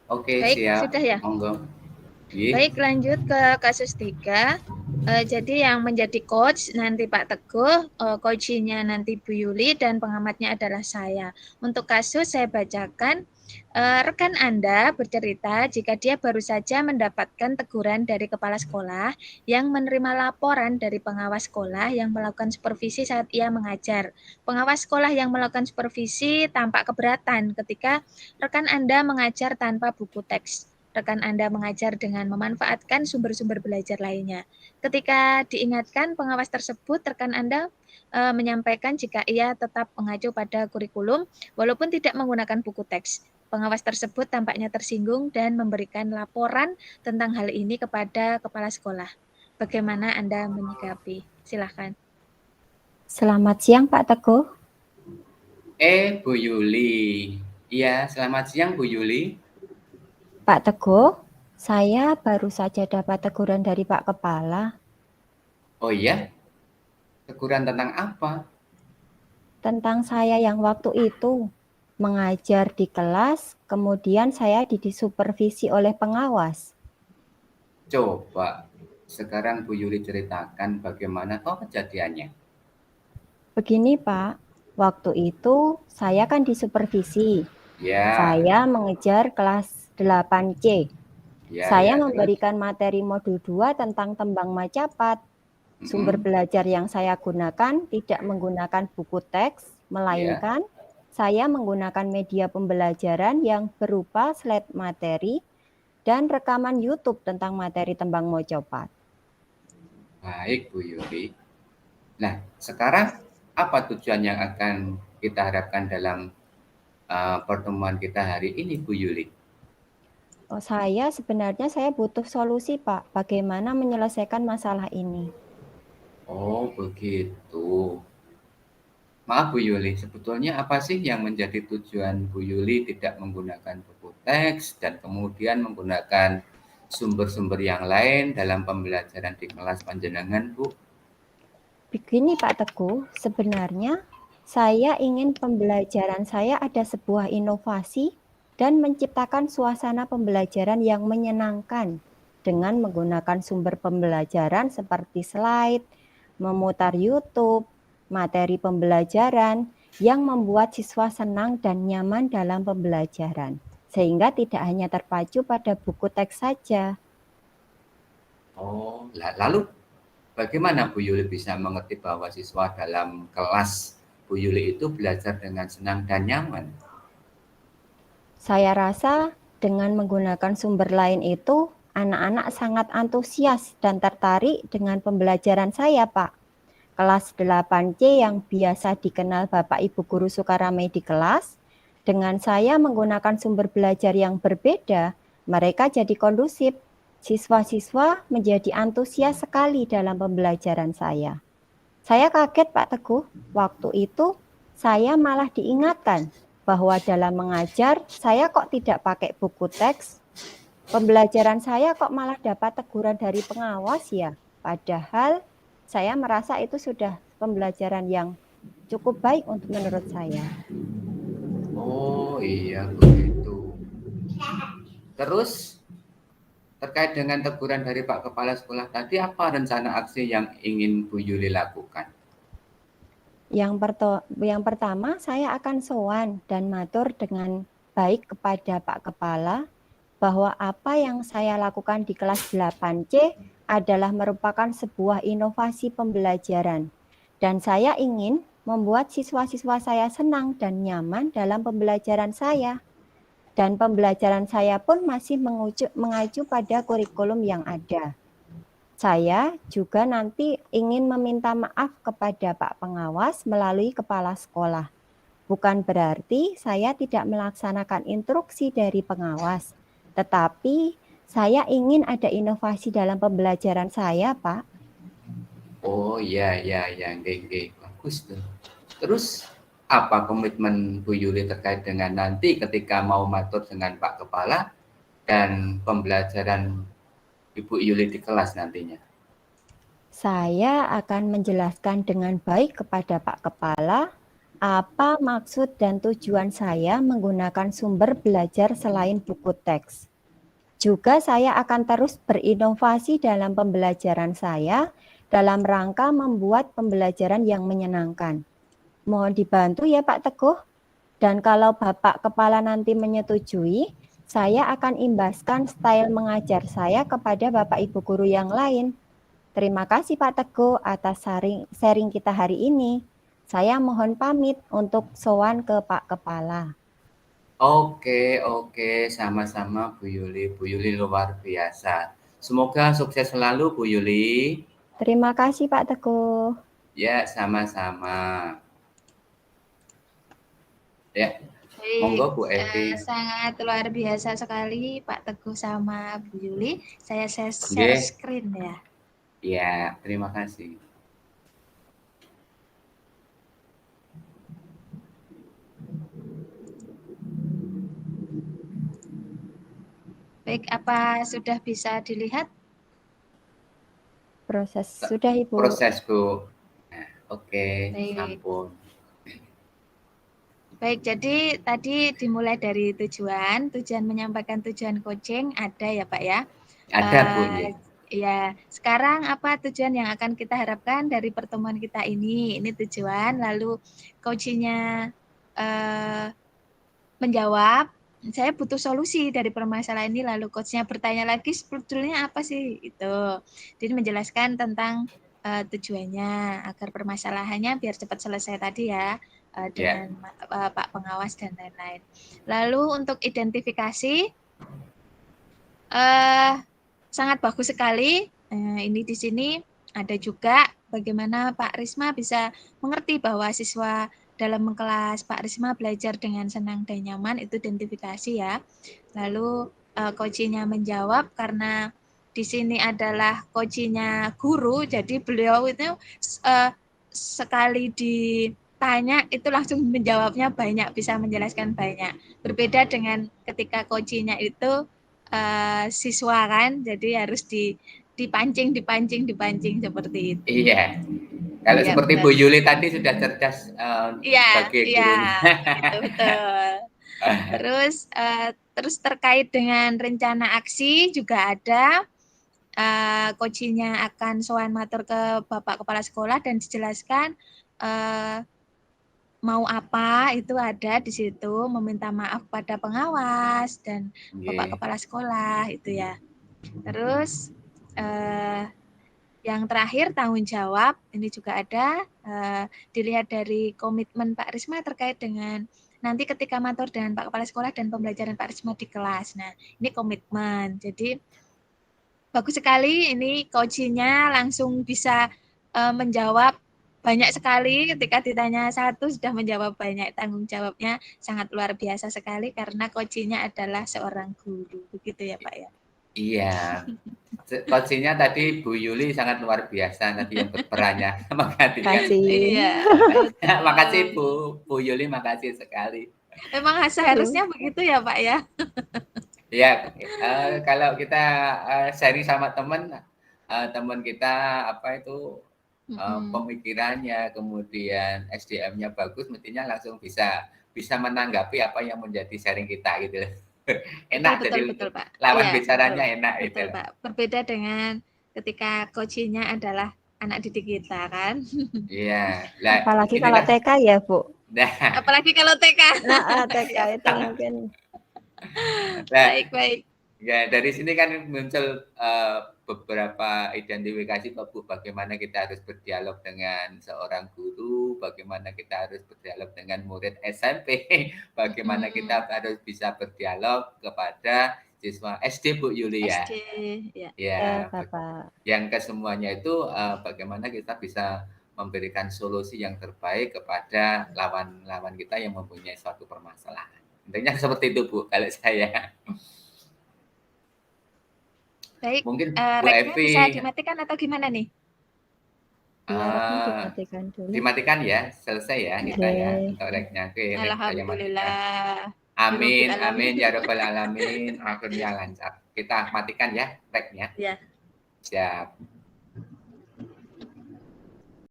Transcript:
Oke, Baik, siap. sudah ya? Monggo. Nggih. Baik, lanjut ke kasus 3. Jadi yang menjadi coach nanti Pak Teguh, coachingnya nanti Bu Yuli, dan pengamatnya adalah saya. Untuk kasus saya bacakan, rekan Anda bercerita jika dia baru saja mendapatkan teguran dari kepala sekolah yang menerima laporan dari pengawas sekolah yang melakukan supervisi saat ia mengajar. Pengawas sekolah yang melakukan supervisi tampak keberatan ketika rekan Anda mengajar tanpa buku teks. Rekan Anda mengajar dengan memanfaatkan sumber-sumber belajar lainnya. Ketika diingatkan pengawas tersebut, rekan Anda menyampaikan jika ia tetap mengacu pada kurikulum walaupun tidak menggunakan buku teks. Pengawas tersebut tampaknya tersinggung dan memberikan laporan tentang hal ini kepada kepala sekolah. Bagaimana Anda menyikapi? Silahkan. Selamat siang Pak Teguh. Bu Yuli. Iya, selamat siang Bu Yuli. Pak Teguh, saya baru saja dapat teguran dari Pak Kepala Oh iya? Teguran tentang apa? tentang saya yang waktu itu mengajar di kelas, kemudian saya disupervisi oleh pengawas. Coba sekarang Bu Yuli ceritakan bagaimana kejadiannya. Begini Pak, waktu itu saya kan disupervisi. Ya, Saya mengejar kelas 8C. ya, Saya ya, terus? memberikan materi modul 2 tentang tembang macapat. Sumber belajar yang saya gunakan tidak menggunakan buku teks, melainkan saya menggunakan media pembelajaran yang berupa slide materi dan rekaman YouTube tentang materi tembang mocopat. Baik Bu Yuli. Nah, sekarang apa tujuan yang akan kita harapkan dalam pertemuan kita hari ini Bu Yuli? Sebenarnya saya butuh solusi Pak, bagaimana menyelesaikan masalah ini. Oh begitu. Maaf Bu Yuli, sebetulnya apa sih yang menjadi tujuan Bu Yuli tidak menggunakan buku teks dan kemudian menggunakan sumber-sumber yang lain dalam pembelajaran di kelas panjenengan, Bu? Begini Pak Teguh, sebenarnya saya ingin pembelajaran saya ada sebuah inovasi dan menciptakan suasana pembelajaran yang menyenangkan dengan menggunakan sumber pembelajaran seperti slide, memutar YouTube, materi pembelajaran yang membuat siswa senang dan nyaman dalam pembelajaran, sehingga tidak hanya terpacu pada buku teks saja. Oh, lalu bagaimana Bu Yuli bisa mengerti bahwa siswa dalam kelas Bu Yuli itu belajar dengan senang dan nyaman? Saya rasa dengan menggunakan sumber lain itu, anak-anak sangat antusias dan tertarik dengan pembelajaran saya, Pak. Kelas 8C yang biasa dikenal Bapak Ibu Guru suka ramai di kelas, dengan saya menggunakan sumber belajar yang berbeda, mereka jadi kondusif. Siswa-siswa menjadi antusias sekali dalam pembelajaran saya. Saya kaget Pak Teguh, waktu itu saya malah diingatkan bahwa dalam mengajar saya kok tidak pakai buku teks, pembelajaran saya kok malah dapat teguran dari pengawas ya, padahal saya merasa itu sudah pembelajaran yang cukup baik untuk menurut saya. Oh iya begitu. Terus terkait dengan teguran dari Pak Kepala Sekolah tadi, apa rencana aksi yang ingin Bu Yuli lakukan? Yang pertama, saya akan sowan dan matur dengan baik kepada Pak Kepala bahwa apa yang saya lakukan di kelas 8C adalah merupakan sebuah inovasi pembelajaran. Dan saya ingin membuat siswa-siswa saya senang dan nyaman dalam pembelajaran saya. Dan pembelajaran saya pun masih mengacu pada kurikulum yang ada. Saya juga nanti ingin meminta maaf kepada Pak Pengawas melalui kepala sekolah. Bukan berarti saya tidak melaksanakan instruksi dari pengawas, tetapi saya ingin ada inovasi dalam pembelajaran saya, Pak. Oh iya, iya, iya, nggih, bagus tuh. Terus apa komitmen Bu Yuli terkait dengan nanti ketika mau matur dengan Pak Kepala dan pembelajaran Ibu Yuli di kelas nantinya? Saya akan menjelaskan dengan baik kepada Pak Kepala Apa maksud dan tujuan saya menggunakan sumber belajar selain buku teks? Juga saya akan terus berinovasi dalam pembelajaran saya dalam rangka membuat pembelajaran yang menyenangkan. Mohon dibantu ya Pak Teguh. Dan kalau Bapak Kepala nanti menyetujui, saya akan imbaskan style mengajar saya kepada Bapak Ibu guru yang lain. Terima kasih Pak Teguh atas sharing kita hari ini. Saya mohon pamit untuk sowan ke Pak Kepala. Oke, sama-sama Bu Yuli. Bu Yuli luar biasa. Semoga sukses selalu Bu Yuli. Terima kasih Pak Teguh. Ya, sama-sama. Ya, monggo Bu Evi. Sangat luar biasa sekali Pak Teguh sama Bu Yuli. Saya share Nggih. screen ya. Ya, terima kasih. Baik, apa sudah bisa dilihat? Proses sudah Ibu. Proses Bu. Nah, oke, Baik. ampun. Baik, jadi tadi dimulai dari tujuan menyampaikan tujuan coaching ada ya Pak ya? Ada Bu. Ya, sekarang apa tujuan yang akan kita harapkan dari pertemuan kita ini? Ini tujuan, lalu coachingnya menjawab, saya butuh solusi dari permasalahan ini, lalu coachnya bertanya lagi sebetulnya apa sih itu. Jadi menjelaskan tentang tujuannya agar permasalahannya biar cepat selesai tadi ya dengan Pak Pengawas dan lain-lain. Lalu untuk identifikasi sangat bagus sekali. Ini di sini ada juga bagaimana Pak Risma bisa mengerti bahwa siswa dalam kelas Pak Risma belajar dengan senang dan nyaman, itu identifikasi ya. Lalu coachingnya menjawab karena di sini adalah coachingnya guru, jadi beliau itu sekali ditanya itu langsung menjawabnya banyak, bisa menjelaskan banyak. Berbeda dengan ketika coachingnya itu siswa kan, jadi harus dipancing seperti itu. Iya. Kalau seperti Bu Yuli tadi sudah cerdas sebagai gurunya. Itu betul. Terus terkait dengan rencana aksi juga ada. Coachingnya akan sowan matur ke Bapak Kepala Sekolah dan dijelaskan mau apa, itu ada di situ, meminta maaf pada pengawas dan Bapak Kepala Sekolah itu ya. Terus yang terakhir tanggung jawab, ini juga ada dilihat dari komitmen Pak Risma terkait dengan nanti ketika matur dengan Pak Kepala Sekolah dan pembelajaran Pak Risma di kelas. Nah, ini komitmen. Jadi bagus sekali ini coachingnya langsung bisa menjawab banyak sekali, ketika ditanya satu sudah menjawab banyak. Tanggung jawabnya sangat luar biasa sekali karena coachingnya adalah seorang guru. Begitu ya Pak ya? Iya. Coachingnya tadi Bu Yuli sangat luar biasa tadi yang berperannya menggantikan. Iya. Makasih Bu Yuli, makasih sekali. Memang seharusnya begitu ya Pak ya? Ya, kalau kita sharing sama teman kita apa itu pemikirannya, kemudian SDM-nya bagus, mestinya langsung bisa menanggapi apa yang menjadi sharing kita gitu. Enak, betul, Pak. Lawan bicaranya enak betul, itu. Pak. Berbeda dengan ketika coachingnya adalah anak didik kita kan. Iya. Apalagi kalau TK ya Bu. Nah. Apalagi kalau TK. Nah, TK itu mungkin. Baik. Ya, dari sini kan muncul beberapa identifikasi Bu, bagaimana kita harus berdialog dengan seorang guru, bagaimana kita harus berdialog dengan murid SMP, bagaimana kita harus bisa berdialog kepada siswa SD Bu Yuli ya. SD, ya Bapak. Yang kesemuanya itu bagaimana kita bisa memberikan solusi yang terbaik kepada lawan kita yang mempunyai suatu permasalahan. Intinya seperti itu Bu, kalau saya. Baik, mungkin Bu Reknya Evi bisa dimatikan atau gimana nih? Dimatikan dulu. Dimatikan ya, selesai ya kita ya untuk reknya. Alhamdulillah. Amin ya rabbal alamin. Akhirnya lancar. Kita matikan ya reknya. Ya. Siap.